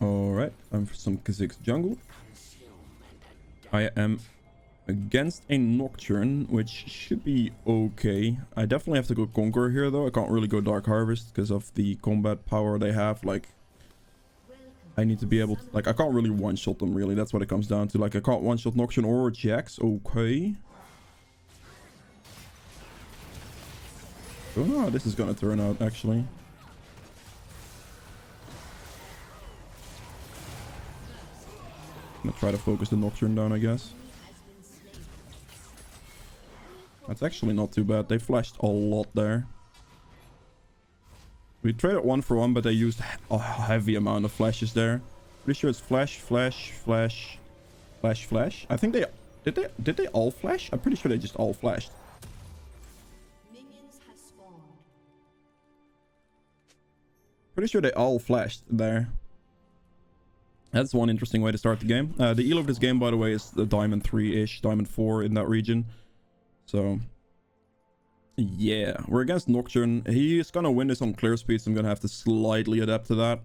Alright, time for some Kha'zix jungle. I am against a Nocturne, which should be okay. I definitely have to go Conqueror here, though. I can't really go Dark Harvest because of the combat power they have. Like, I need to be able to... Like, I can't really one-shot them, really. That's what it comes down to. Like, I can't one-shot Nocturne or Jax. Okay. Don't know how this is gonna turn out, actually. I'm gonna try to focus the Nocturne down, I guess. That's actually not too bad. They flashed a lot there. We traded 1 for 1, but they used a heavy amount of flashes there. Pretty sure it's flash, flash, flash, flash, flash. I think they... Did they all flash? I'm pretty sure they just all flashed. Pretty sure they all flashed there. That's one interesting way to start the game. The elo of this game, by the way, is the Diamond 3-ish, Diamond 4 in that region. So, yeah. We're against Nocturne. He is going to win this on clear speed, so I'm going to have to slightly adapt to that.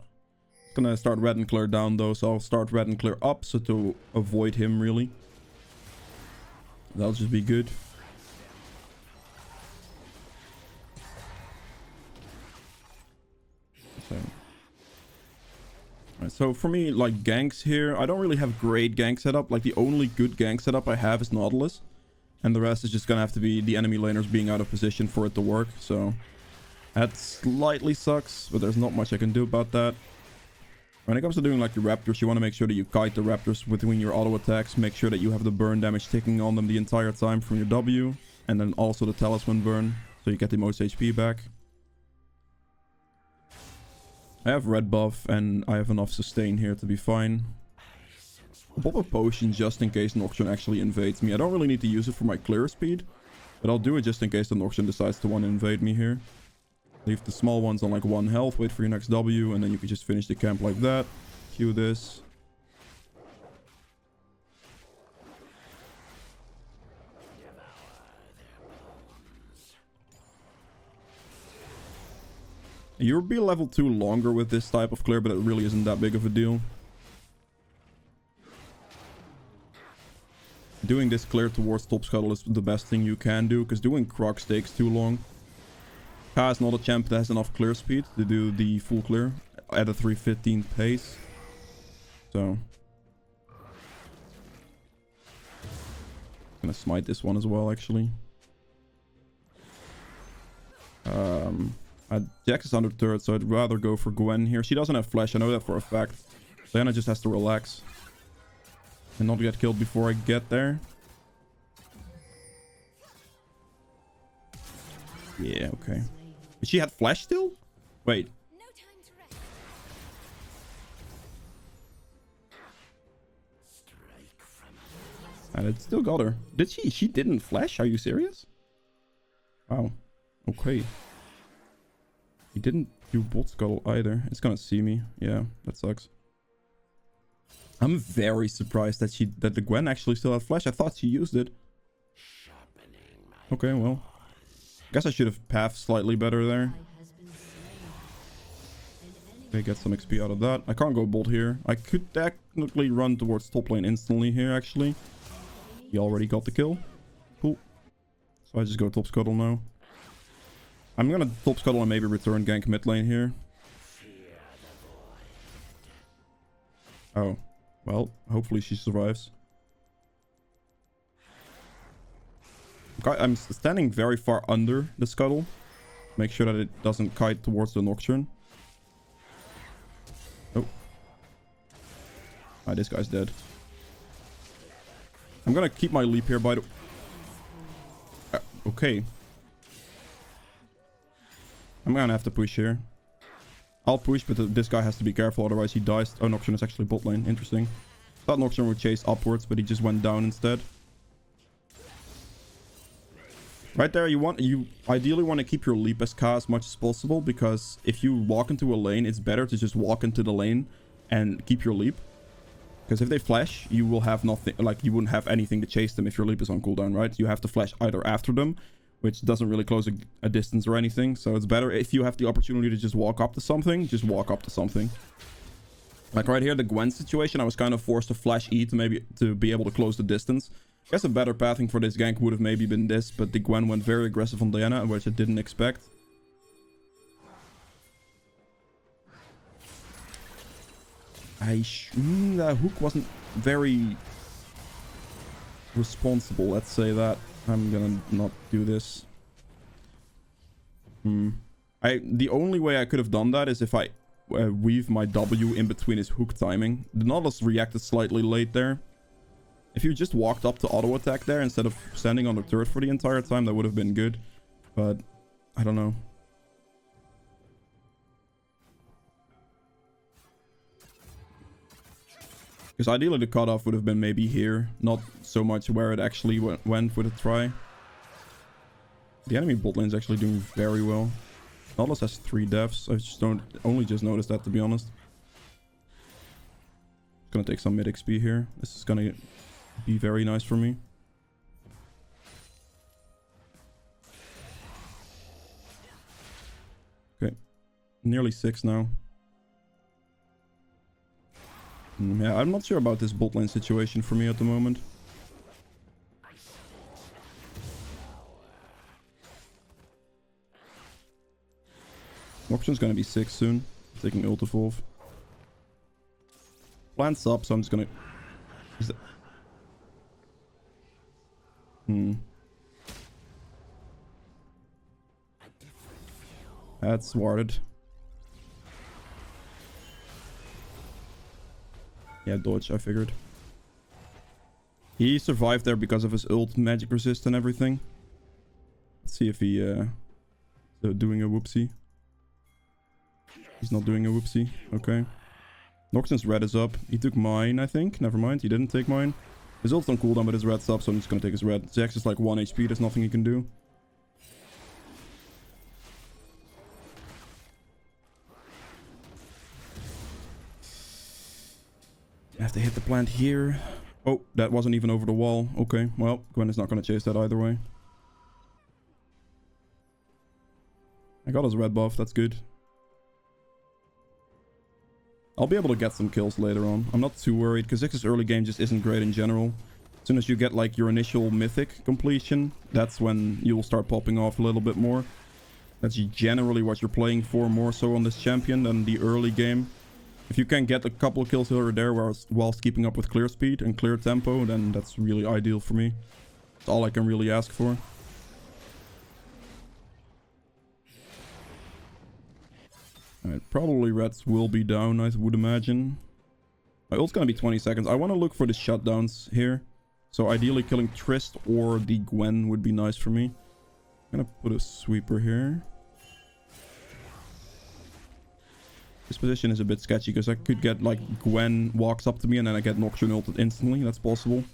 It's going to start red and clear down, though, so I'll start red and clear up, so to avoid him, really. That'll just be good. So for me, like, ganks here, I don't really have great gank setup. Like, the only good gank setup I have is Nautilus. And the rest is just gonna have to be the enemy laners being out of position for it to work. So that slightly sucks, but there's not much I can do about that. When it comes to doing, like, the Raptors, you want to make sure that you kite the Raptors between your auto attacks. Make sure that you have the burn damage ticking on them the entire time from your W. And then also the Talisman burn, so you get the most HP back. I have red buff, and I have enough sustain here to be fine. I'll pop a potion just in case Nocturne actually invades me. I don't really need to use it for my clear speed, but I'll do it just in case the Nocturne decides to want to invade me here. Leave the small ones on like 1 health, wait for your next W, and then you can just finish the camp like that. Q this. You'll be level 2 longer with this type of clear, but it really isn't that big of a deal. Doing this clear towards top scuttle is the best thing you can do, because doing Crux takes too long. Ka is not a champ that has enough clear speed to do the full clear at a 3:15 pace. So... I'm gonna smite this one as well, actually. Jax is under turret, so I'd rather go for Gwen here. She doesn't have flash, I know that for a fact. Diana just has to relax and not get killed before I get there. Yeah, okay. But she had flash still? Wait. And it still got her. Did she? She didn't flash? Are you serious? Wow. Okay. He didn't do bot scuttle either. It's gonna see me. Yeah, that sucks. I'm very surprised that the Gwen actually still had flash. I thought she used it. Okay, well. Guess I should have pathed slightly better there. Okay, get some XP out of that. I can't go bolt here. I could technically run towards top lane instantly here, actually. He already got the kill. Cool. So I just go top scuttle now. I'm gonna top scuttle and maybe return gank mid lane here. Oh. Well, hopefully she survives. Okay, I'm standing very far under the scuttle. Make sure that it doesn't kite towards the Nocturne. Oh. Ah, this guy's dead. I'm gonna keep my leap here by the... okay. I'm gonna have to push here. I'll push, but this guy has to be careful, otherwise he dies. Oh, Nocturne is actually bot lane. Interesting. Thought Nocturne would chase upwards, but he just went down instead. Right there, you ideally want to keep your leap as Ka as much as possible, because if you walk into a lane, it's better to just walk into the lane and keep your leap. Because if they flash, you will have nothing, like you wouldn't have anything to chase them if your leap is on cooldown, right? You have to flash either after them, which doesn't really close a distance or anything. So it's better if you have the opportunity to just walk up to something, just walk up to something. Like right here, the Gwen situation, I was kind of forced to flash E to be able to close the distance. I guess a better pathing for this gank would have maybe been this, but the Gwen went very aggressive on Diana, which I didn't expect. That hook wasn't very responsible, let's say that. I'm gonna not do this. The only way I could have done that is if I weave my W in between his hook timing. The Nautilus reacted slightly late there. If you just walked up to auto attack there instead of standing on the turret for the entire time, that would have been good. But I don't know. Because ideally the cutoff would have been maybe here, not so much where it actually went with a try. The enemy bot lane is actually doing very well. Nautilus has 3 deaths. I just only just noticed that, to be honest. Gonna take some mid XP here. This is gonna be very nice for me. Okay, nearly 6 now. Yeah, I'm not sure about this bot lane situation for me at the moment. Noxion's gonna be 6 soon. Taking ult evolve. Plant's up, so I'm just gonna... Is that... That's warded. Yeah, dodge, I figured. He survived there because of his ult, magic resist and everything. Let's see if he doing a whoopsie. He's not doing a whoopsie. Okay. Noxion's red is up. He took mine, I think. Never mind, he didn't take mine. His ult's on cooldown, but his red's up, so I'm just gonna take his red. Jax is like 1 HP, there's nothing he can do. I have to hit the plant here. Oh, that wasn't even over the wall. Okay, well, Gwen is not gonna chase that either way. I got his red buff, that's good. I'll be able to get some kills later on. I'm not too worried, because Kha'Zix's early game just isn't great in general. As soon as you get like your initial mythic completion, that's when you'll start popping off a little bit more. That's generally what you're playing for more so on this champion than the early game. If you can get a couple of kills here or there whilst keeping up with clear speed and clear tempo, then that's really ideal for me. That's all I can really ask for. Alright, probably reds will be down, I would imagine. My ult's gonna be 20 seconds. I want to look for the shutdowns here. So ideally killing Trist or the Gwen would be nice for me. I'm gonna put a sweeper here. This position is a bit sketchy because I could get like Gwen walks up to me and then I get Noxion ulted instantly. That's possible.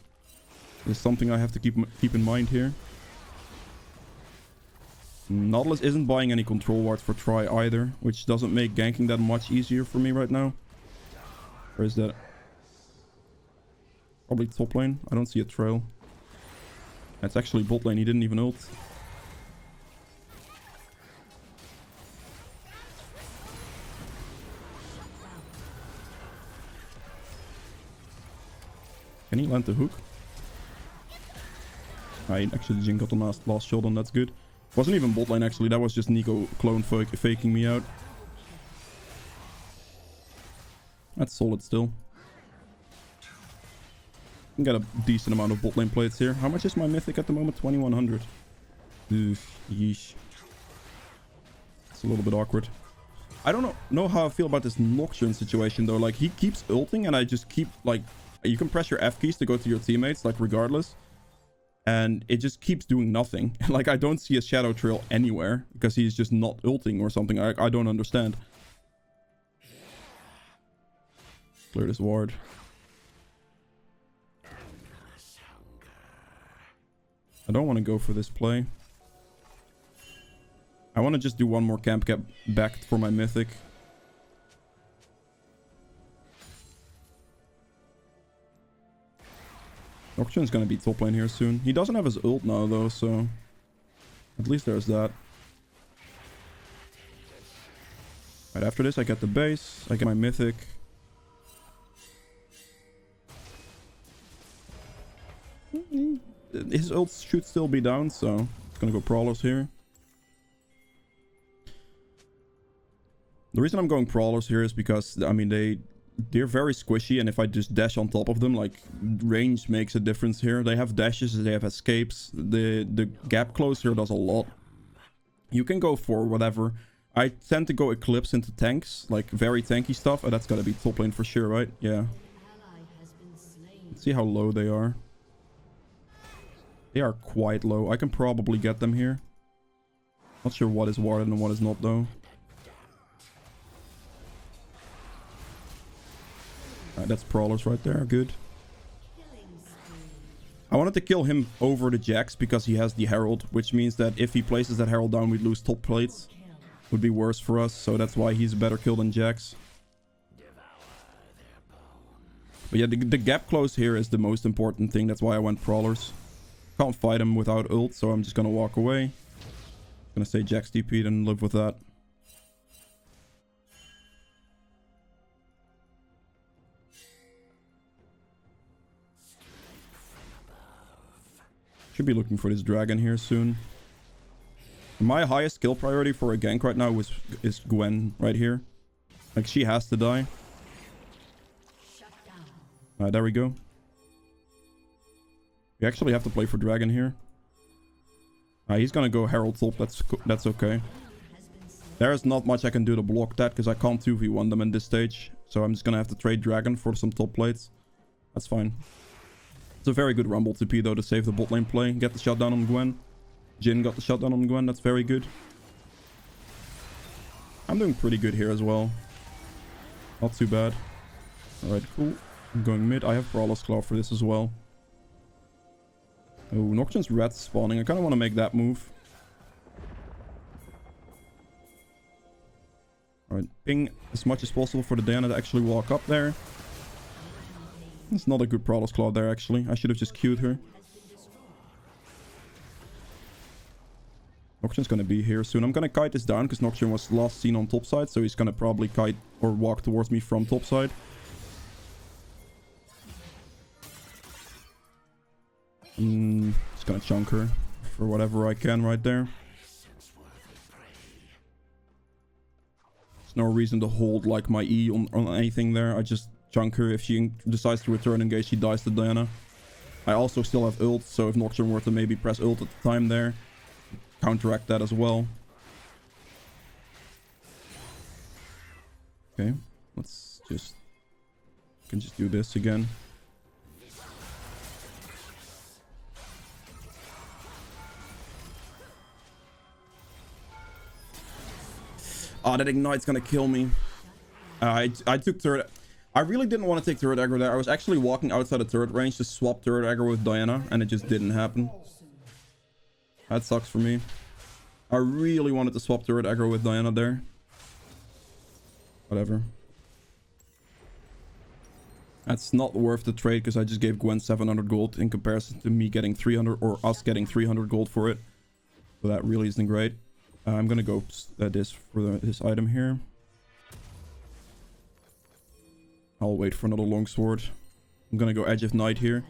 There's something I have to keep in mind here. Nautilus isn't buying any control wards for try either, which doesn't make ganking that much easier for me right now. Where is that? Probably top lane. I don't see a trail. That's actually bot lane. He didn't even ult. Can he land the hook? I actually Jin got the last shot on. That's good. Wasn't even bot lane actually. That was just Nico clone faking me out. That's solid still. Can get a decent amount of bot lane plates here. How much is my mythic at the moment? 2100. Oof, yeesh. It's a little bit awkward. I don't know how I feel about this Noxion situation though. Like he keeps ulting and I just keep like... You can press your F keys to go to your teammates, like regardless. And it just keeps doing nothing. Like I don't see a shadow trail anywhere because he's just not ulting or something. I don't understand. Clear this ward. I don't want to go for this play. I want to just do one more camp cap back for my mythic. Noxion's gonna be top lane here soon. He doesn't have his ult now though, so at least there's that. Right after this I get the base, I get my mythic. His ult should still be down, so it's gonna go Prowlers here. The reason I'm going Prowlers here is because, I mean, they're very squishy, and if I just dash on top of them, like, range makes a difference here. They have dashes, they have escapes. The gap close here does a lot. You can go for whatever. I tend to go Eclipse into tanks, like very tanky stuff. Oh, that's gotta be top lane for sure, right? Yeah. Let's see how low they are. They are quite low. I can probably get them here. Not sure what is warded and what is not, though. Alright, that's Prowlers right there. Good. I wanted to kill him over the Jax because he has the Herald, which means that if he places that Herald down, we'd lose top plates. Would be worse for us, so that's why he's a better kill than Jax. But yeah, the gap close here is the most important thing. That's why I went Prowlers. Can't fight him without ult, so I'm just gonna walk away. Gonna say Jax TP'd and live with that. Should be looking for this dragon here soon. My highest kill priority for a gank right now is Gwen right here. Like, she has to die. Alright, there we go. We actually have to play for dragon here. He's gonna go Herald top. That's okay. There's not much I can do to block that because I can't 2v1 them in this stage. So I'm just gonna have to trade dragon for some top plates. That's fine. It's a very good Rumble TP though to save the bot lane play. Get the shutdown on Gwen. Jhin got the shutdown on Gwen. That's very good. I'm doing pretty good here as well. Not too bad. Alright, cool. I'm going mid. I have Brawler's Claw for this as well. Oh, Nocturne's red spawning. I kind of want to make that move. Alright, ping as much as possible for the Diana to actually walk up there. It's not a good Prowler's Claw there, actually. I should have just queued her. Nocturne's gonna be here soon. I'm gonna kite this down because Nocturne was last seen on top side, so he's gonna probably kite or walk towards me from top side. Just gonna chunk her for whatever I can right there. There's no reason to hold like my E on anything there. I just chunk her. If she decides to return engage, she dies to Diana. I also still have ult, so if Nocturne were to maybe press ult at the time there, counteract that as well. Okay, let's just... can just do this again. Oh, that Ignite's gonna kill me. I took turret... I really didn't want to take turret aggro there. I was actually walking outside the turret range to swap turret aggro with Diana, and it just didn't happen. That sucks for me. I really wanted to swap turret aggro with Diana there. Whatever. That's not worth the trade because I just gave Gwen 700 gold in comparison to me getting 300 or us getting 300 gold for it. So that really isn't great. I'm gonna go this for this item here. I'll wait for another longsword. I'm gonna go Edge of Night here.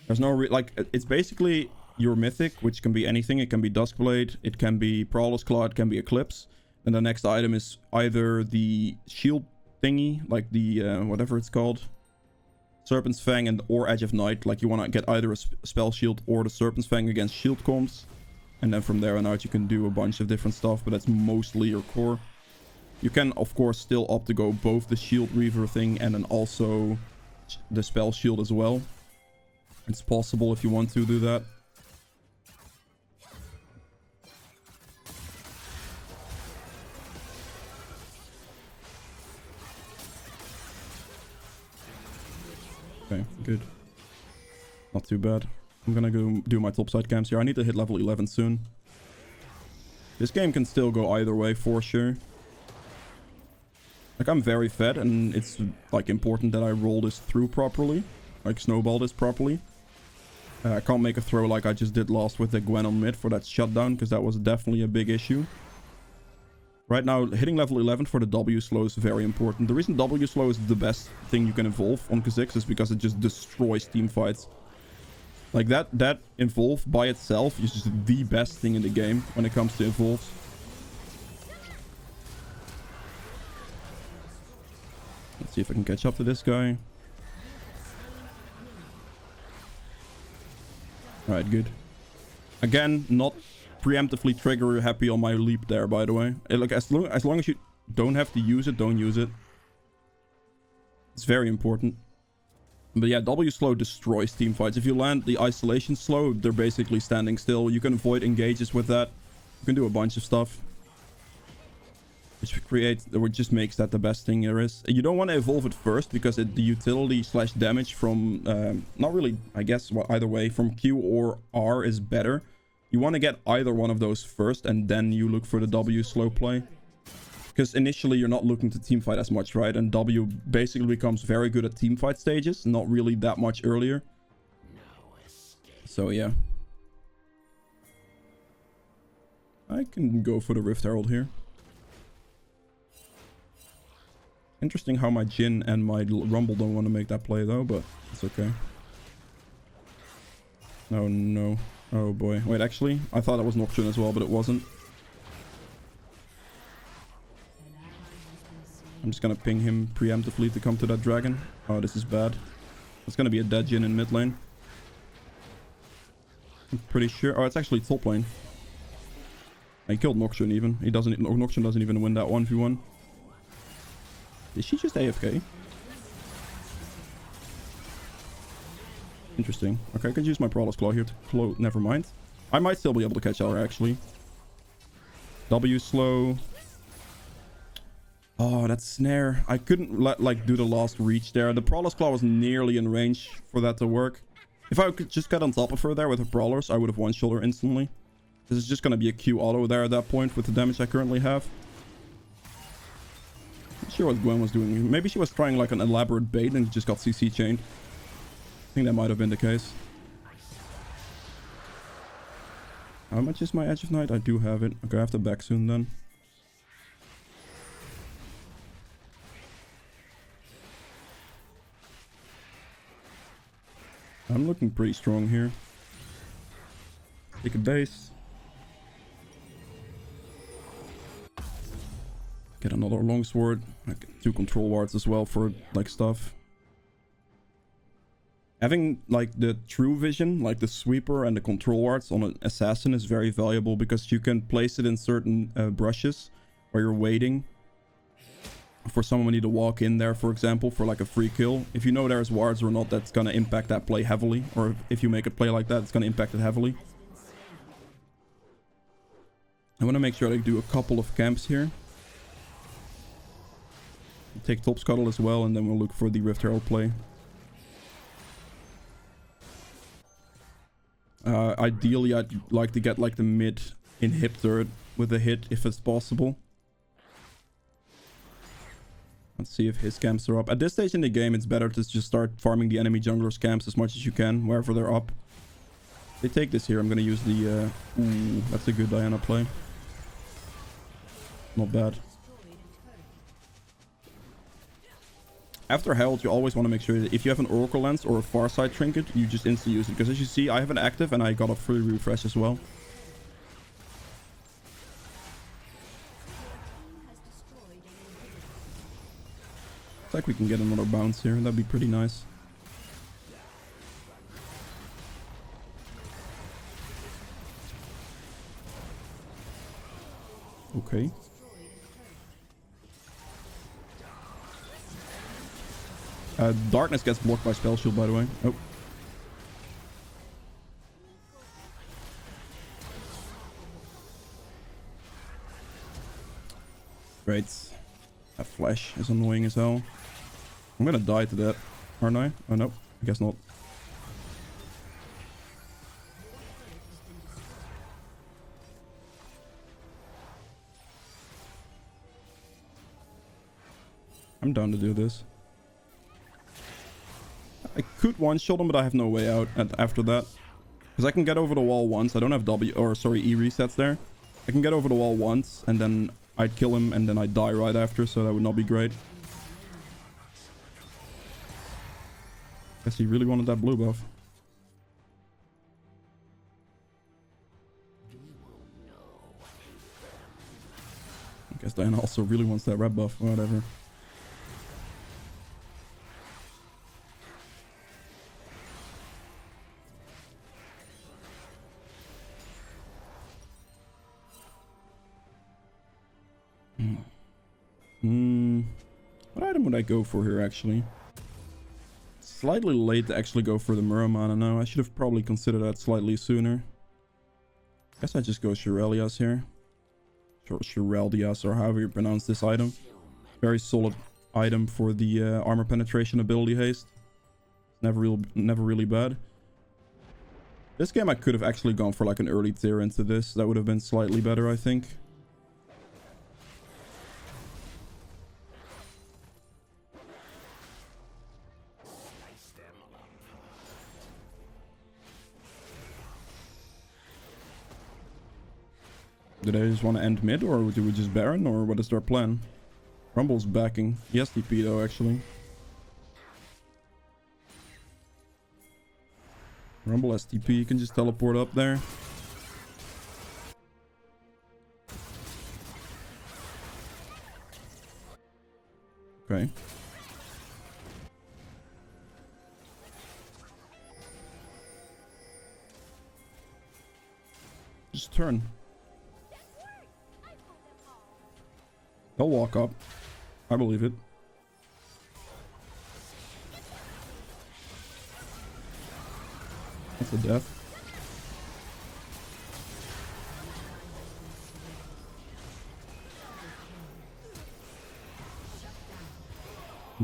There's no like, it's basically your mythic, which can be anything. It can be Duskblade, it can be Prowler's Claw, it can be Eclipse. And the next item is either the shield thingy, like the whatever it's called, Serpent's Fang, and or Edge of Night. Like, you want to get either a spell shield or the Serpent's Fang against shield comps. And then from there on out you can do a bunch of different stuff, but that's mostly your core. You can, of course, still opt to go both the Shield Reaver thing and then also the Spell Shield as well. It's possible if you want to do that. Okay, good. Not too bad. I'm gonna go do my topside camps here. I need to hit level 11 soon. This game can still go either way for sure. Like, I'm very fed, and it's like important that I roll this through properly, like snowball this properly. I can't make a throw like I just did last with the Gwen on mid for that shutdown, because that was definitely a big issue. Right now, hitting level 11 for the W slow is very important. The reason W slow is the best thing you can evolve on Kha'Zix is because it just destroys team fights. Like that evolve by itself is just the best thing in the game when it comes to evolves. Let's see if I can catch up to this guy. Alright, good. Again, not preemptively trigger happy on my leap there, by the way. Like, as long as you don't have to use it, don't use it. It's very important. But yeah, W slow destroys team fights. If you land the isolation slow, they're basically standing still. You can avoid engages with that. You can do a bunch of stuff. Which just makes that the best thing there is. You don't want to evolve it first because the utility slash damage from, not really, I guess, well, either way, from Q or R is better. You want to get either one of those first and then you look for the W slow play. Because initially you're not looking to teamfight as much, right? And W basically becomes very good at teamfight stages, not really that much earlier. So yeah. I can go for the Rift Herald here. Interesting how my Jhin and my Rumble don't want to make that play though, but it's okay. Oh no. Oh boy. Wait, actually, I thought that was Nocturne as well, but it wasn't. I'm just gonna ping him preemptively to come to that dragon. Oh, this is bad. It's gonna be a dead Jhin in mid lane. I'm pretty sure. Oh, it's actually top lane. He killed Nocturne even. Nocturne doesn't even win that 1v1. Is she just AFK? Interesting. Okay, I could use my Prowler's Claw here to close. Never mind. I might still be able to catch her actually. W slow. Oh, that snare. I couldn't do the last reach there. The Prowler's Claw was nearly in range for that to work. If I could just get on top of her there with her Prowlers, I would have one-shot her instantly. This is just going to be a Q auto there at that point with the damage I currently have. Not sure what Gwen was doing. Maybe she was trying like an elaborate bait and just got CC chained. I think that might have been the case. How much is my Edge of Night? I do have it. Okay, I have to back soon then. I'm looking pretty strong here. Take a base. Get another longsword. Like 2 control wards as well for like stuff. Having like the true vision, like the sweeper and the control wards on an assassin is very valuable because you can place it in certain brushes where you're waiting for somebody to walk in there, for example, for like a free kill. If you know there's wards or not, that's gonna impact that play heavily. Or if you make a play like that, it's gonna impact it heavily. I want to make sure I do a couple of camps here. Take top scuttle as well, and then we'll look for the Rift Herald play. Ideally, I'd like to get like the mid inhib turret with a hit if it's possible. Let's see if his camps are up. At this stage in the game, it's better to just start farming the enemy jungler's camps as much as you can, wherever they're up. If they take this here, I'm going to use the... Ooh, that's a good Diana play. Not bad. After Herald, you always want to make sure that if you have an Oracle Lens or a Farsight Trinket, you just instantly use it. Because as you see, I have an active and I got a free refresh as well. Looks like we can get another bounce here. That'd be pretty nice. Okay. Darkness gets blocked by Spell Shield, by the way. Oh. Great. That flash is annoying as hell. I'm gonna die to that, aren't I? Oh no, I guess not. I'm down to do this. I could one-shot him, but I have no way out after that. Because I can get over the wall once. I don't have E resets there. I can get over the wall once, and then I'd kill him, and then I'd die right after, so that would not be great. Guess he really wanted that blue buff. I guess Diana also really wants that red buff. Whatever. What item would I go for here, actually? Slightly late to actually go for the Muramana now. I should have probably considered that slightly sooner. Guess I just go Shirelias here. Shireldias, or however you pronounce this item. Very solid item for the armor penetration ability haste. Never really bad. This game I could have actually gone for like an early tier into this. That would have been slightly better, I think. Do they just want to end mid, or do we just Baron, or what is their plan? Rumble's backing. Yes, TP though, actually. Rumble STP, you can just teleport up there. Okay. Just turn. They'll walk up. I believe it. That's a death.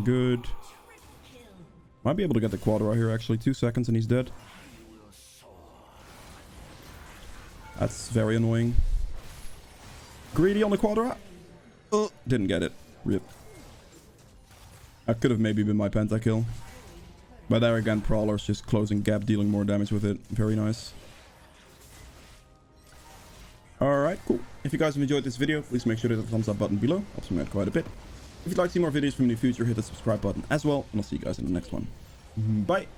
Good. Might be able to get the quad right here, actually. 2 seconds and he's dead. That's very annoying. Greedy on the quadra. Oh, didn't get it. Rip. That could have maybe been my pentakill. But there again, Prowler's just closing gap, dealing more damage with it. Very nice. Alright, cool. If you guys have enjoyed this video, please make sure to hit the thumbs up button below. Helps me out quite a bit. If you'd like to see more videos from me in the future, hit the subscribe button as well. And I'll see you guys in the next one. Bye!